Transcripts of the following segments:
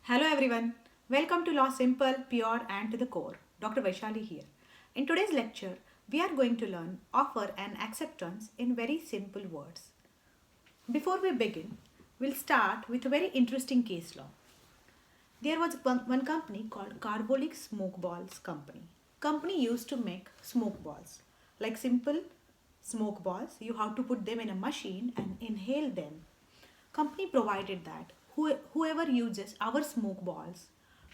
Hello everyone. Welcome to Law Simple, Pure and to the Core. Dr. Vaishali here. In today's lecture, we are going to learn offer and acceptance in very simple words. Before we begin, we'll start with a very interesting case law. There was one company called Carbolic Smoke Balls Company. Company used to make smoke balls. Like simple smoke balls, you have to put them in a machine and inhale them. Company provided that whoever uses our smoke balls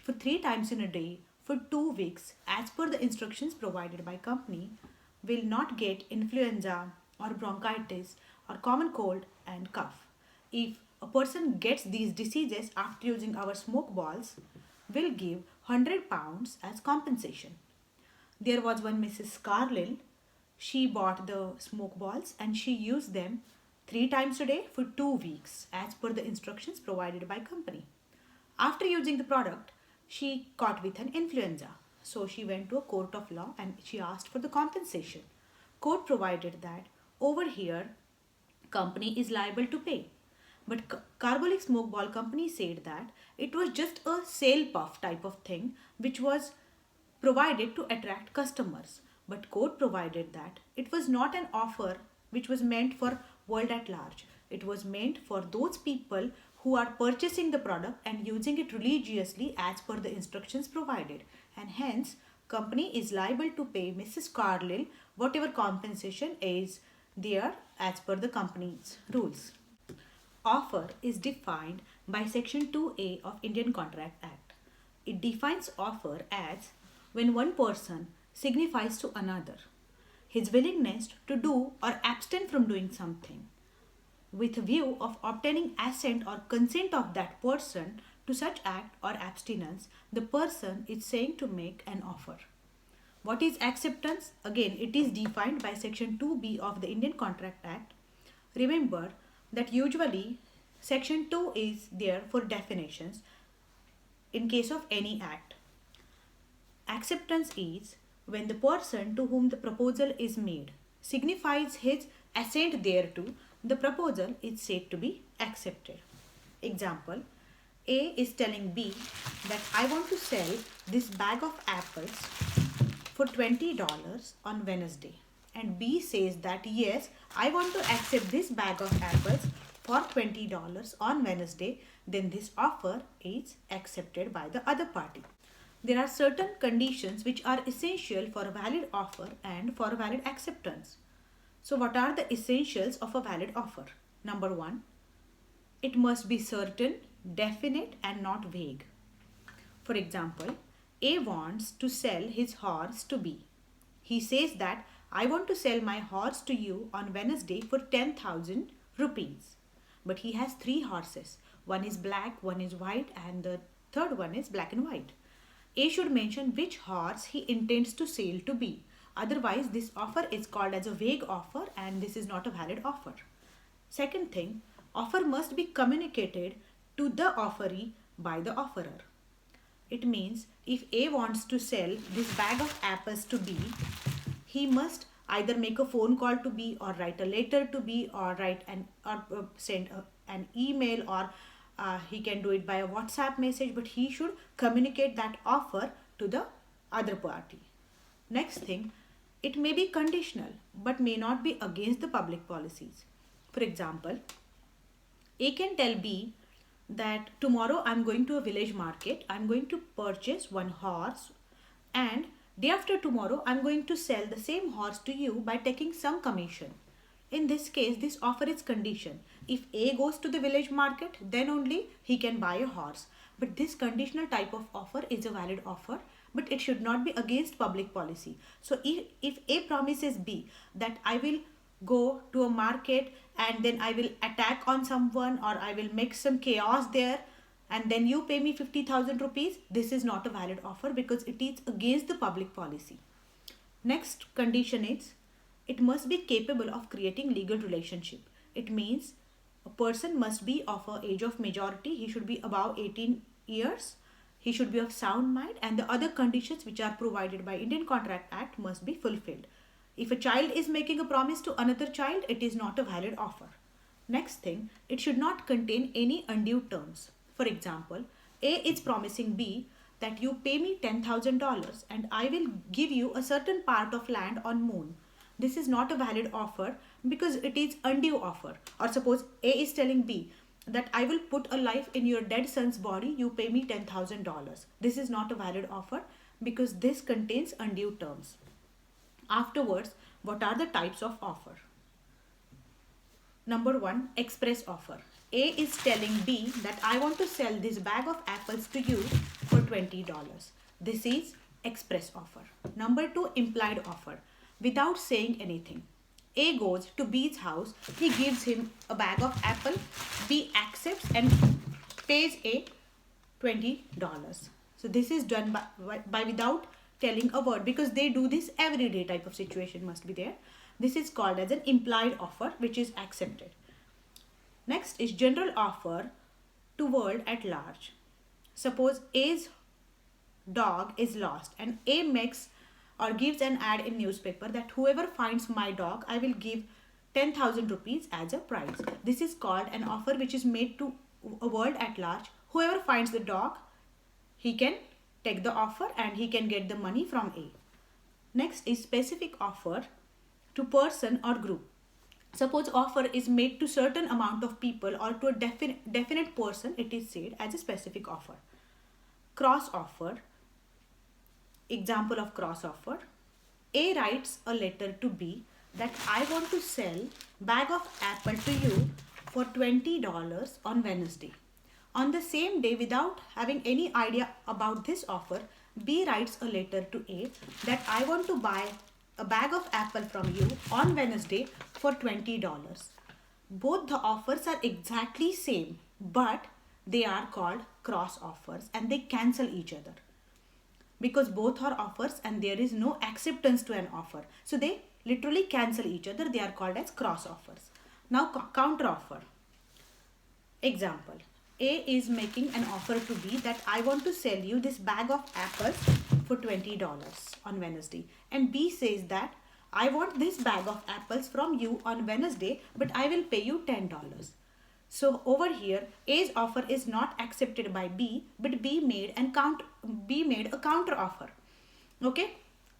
for 3 times in a day for 2 weeks as per the instructions provided by company will not get influenza or bronchitis or common cold and cough. If a person gets these diseases after using our smoke balls, will give £100 as compensation. There was one Mrs. Carlyle. She bought the smoke balls and she used them 3 times a day for 2 weeks as per the instructions provided by company. After using the product, she caught with an influenza. So she went to a court of law and she asked for the compensation. Court provided that over here company is liable to pay. But Carbolic Smoke Ball Company said that it was just a sale puff type of thing which was provided to attract customers. But court provided that it was not an offer which was meant for world at large. It was meant for those people who are purchasing the product and using it religiously as per the instructions provided. And hence, company is liable to pay Mrs. Carlyle whatever compensation is there as per the company's rules. Offer is defined by Section 2A of Indian Contract Act. It defines offer as when one person signifies to another his willingness to do or abstain from doing something with a view of obtaining assent or consent of that person to such act or abstinence, the person is saying to make an offer. What is acceptance? Again, it is defined by Section 2B of the Indian Contract Act. Remember that usually Section 2 is there for definitions in case of any act. Acceptance is when the person to whom the proposal is made signifies his assent thereto, the proposal is said to be accepted. Example, A is telling B that I want to sell this bag of apples for $20 on Wednesday. And B says that yes, I want to accept this bag of apples for $20 on Wednesday, then this offer is accepted by the other party. There are certain conditions which are essential for a valid offer and for a valid acceptance. So, what are the essentials of a valid offer? Number one, it must be certain, definite, and not vague. For example, A wants to sell his horse to B. He says that I want to sell my horse to you on Wednesday for 10,000 rupees. But he has 3 horses. One is black, one is white, and the third one is black and white. A should mention which horse he intends to sell to B. Otherwise, this offer is called as a vague offer and this is not a valid offer. Second thing, offer must be communicated to the offeree by the offerer. It means if A wants to sell this bag of apples to B, he must either make a phone call to B or write a letter to B or send an email or he can do it by a WhatsApp message, but he should communicate that offer to the other party. Next thing, it may be conditional but may not be against the public policies. For example, A can tell B that tomorrow I'm going to a village market, I'm going to purchase one horse, and day after tomorrow I'm going to sell the same horse to you by taking some commission. In this case, this offer is condition. If A goes to the village market, then only he can buy a horse. But this conditional type of offer is a valid offer, but it should not be against public policy. So if A promises B that I will go to a market and then I will attack on someone or I will make some chaos there and then you pay me 50,000 rupees, this is not a valid offer because it is against the public policy. Next condition is it must be capable of creating legal relationship. It means a person must be of a age of majority. He should be above 18 years. He should be of sound mind and the other conditions which are provided by Indian Contract Act must be fulfilled. If a child is making a promise to another child, it is not a valid offer. Next thing, it should not contain any undue terms. For example, A is promising B that you pay me $10,000 and I will give you a certain part of land on moon. This is not a valid offer because it is undue offer. Or suppose A is telling B that I will put a life in your dead son's body, you pay me $10,000. This is not a valid offer because this contains undue terms. Afterwards, what are the types of offer? Number 1, express offer. A is telling B that I want to sell this bag of apples to you for $20. This is express offer. Number 2, implied offer. Without saying anything, A goes to B's house, he gives him a bag of apple, B accepts and pays A $20. So this is done by without telling a word, because they do this every day type of situation must be there. This is called as an implied offer, which is accepted. Next is general offer to world at large. Suppose A's dog is lost and A makes or gives an ad in newspaper that whoever finds my dog, I will give 10,000 rupees as a prize. This is called an offer which is made to a world at large. Whoever finds the dog, he can take the offer and he can get the money from A. Next is specific offer to person or group. Suppose offer is made to certain amount of people or to a definite person, it is said as a specific offer. Cross offer. Example of cross offer. A writes a letter to B that I want to sell bag of apple to you for $20 on Wednesday. On the same day, without having any idea about this offer, B writes a letter to A that I want to buy a bag of apple from you on Wednesday for $20. Both the offers are exactly same, but they are called cross offers and they cancel each other because both are offers and there is no acceptance to an offer. So they literally cancel each other. They are called as cross offers. Now counter offer. Example. A is making an offer to B that I want to sell you this bag of apples for $20 on Wednesday. And B says that I want this bag of apples from you on Wednesday, but I will pay you $10. So over here, A's offer is not accepted by B, but B made a counter offer. Okay.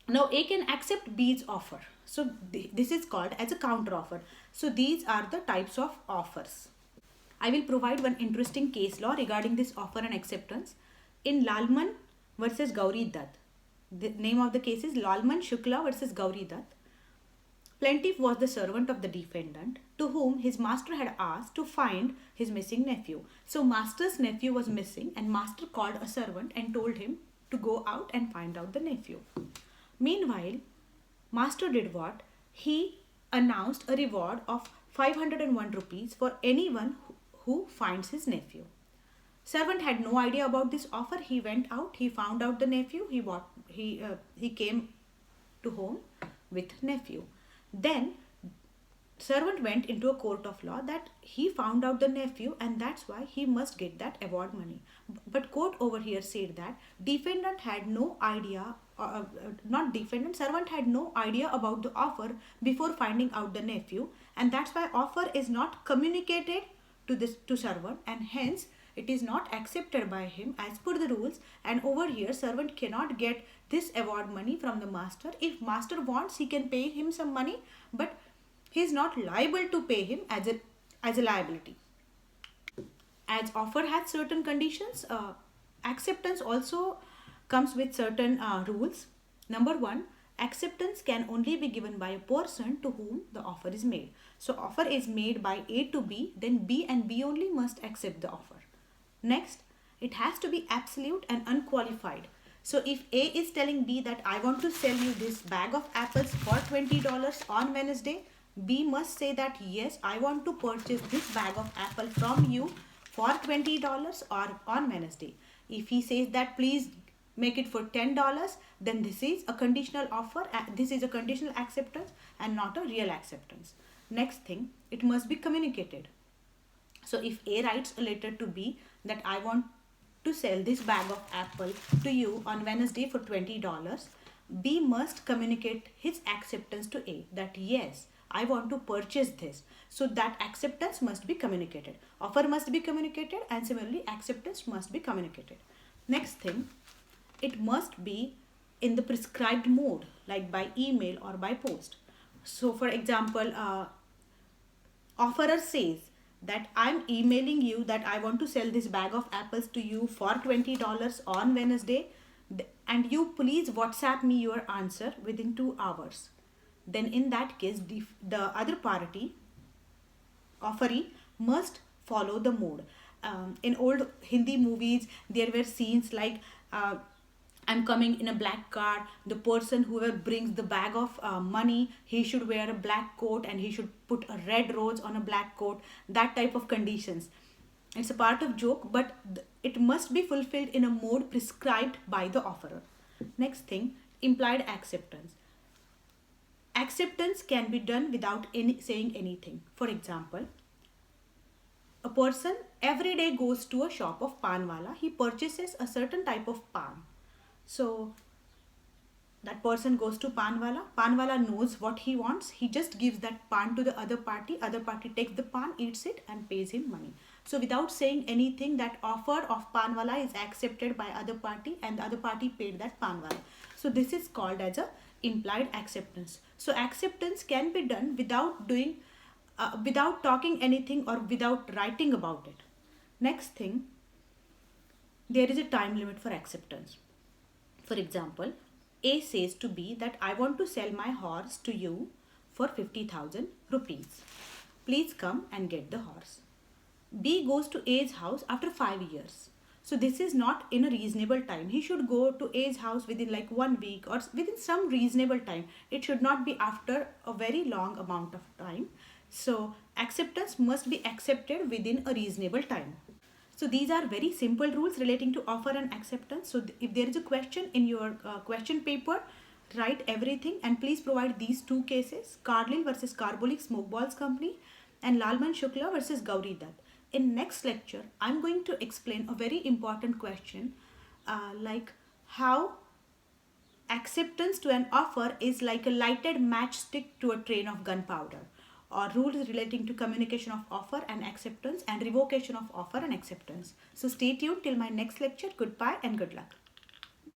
Now A can accept B's offer. So this is called as a counter offer. So these are the types of offers. I will provide one interesting case law regarding this offer and acceptance. In Lalman versus Gauri Dutt. The name of the case is Lalman Shukla versus Gauri Dutt. Plaintiff was the servant of the defendant to whom his master had asked to find his missing nephew. So master's nephew was missing and master called a servant and told him to go out and find out the nephew. Meanwhile, master did what? He announced a reward of 501 rupees for anyone who finds his nephew. Servant had no idea about this offer. He went out, he found out the nephew, he came to home with nephew. Then servant went into a court of law that he found out the nephew and that's why he must get that award money. But court over here said that defendant had no idea, servant had no idea about the offer before finding out the nephew, and that's why offer is not communicated to servant and hence it is not accepted by him as per the rules, and over here servant cannot get this award money from the master. If master wants, he can pay him some money, but he is not liable to pay him as a liability. As offer has certain conditions, acceptance also comes with certain rules. Number 1, acceptance can only be given by a person to whom the offer is made. So offer is made by A to B, then B and B only must accept the offer. Next, it has to be absolute and unqualified. So if A is telling B that I want to sell you this bag of apples for $20 on Wednesday, B must say that yes, I want to purchase this bag of apple from you for $20 or on Wednesday. If he says that please make it for $10, then this is a conditional offer. This is a conditional acceptance and not a real acceptance. Next thing, it must be communicated. So if A writes a letter to B that I want to sell this bag of apple to you on Wednesday for $20, B must communicate his acceptance to A that yes, I want to purchase this. So that acceptance must be communicated. Offer must be communicated, and similarly acceptance must be communicated. Next thing, it must be in the prescribed mode, like by email or by post. So for example, offerer says that I'm emailing you that I want to sell this bag of apples to you for $20 on Wednesday, and you please WhatsApp me your answer within 2 hours. Then in that case, the other party, offeree, must follow the mode. In old Hindi movies, there were scenes like, I'm coming in a black car. The person whoever brings the bag of money, he should wear a black coat and he should put a red rose on a black coat. That type of conditions. It's a part of joke, but it must be fulfilled in a mode prescribed by the offerer. Next thing, implied acceptance. Acceptance can be done without saying anything. For example, a person every day goes to a shop of panwala. He purchases a certain type of pan. So that person goes to panwala. Panwala knows what he wants. He just gives that pan to the other party. Other party takes the pan, eats it, and pays him money. So without saying anything, that offer of panwala is accepted by other party, and the other party paid that panwala. So this is called as a implied acceptance. So acceptance can be done without talking anything or without writing about it. Next thing, there is a time limit for acceptance. For example, A says to B that I want to sell my horse to you for 50,000 rupees. Please come and get the horse. B goes to A's house after 5 years. So this is not in a reasonable time. He should go to A's house within like 1 week or within some reasonable time. It should not be after a very long amount of time. So acceptance must be accepted within a reasonable time. So these are very simple rules relating to offer and acceptance. So if there is a question in your question paper, write everything and please provide these two cases: Carlyle versus Carbolic Smoke Balls Company and Lalman Shukla versus Gauri Dutt. In next lecture, I'm going to explain a very important question like how acceptance to an offer is like a lighted matchstick to a train of gunpowder, or rules relating to communication of offer and acceptance and revocation of offer and acceptance. So stay tuned till my next lecture. Goodbye and good luck.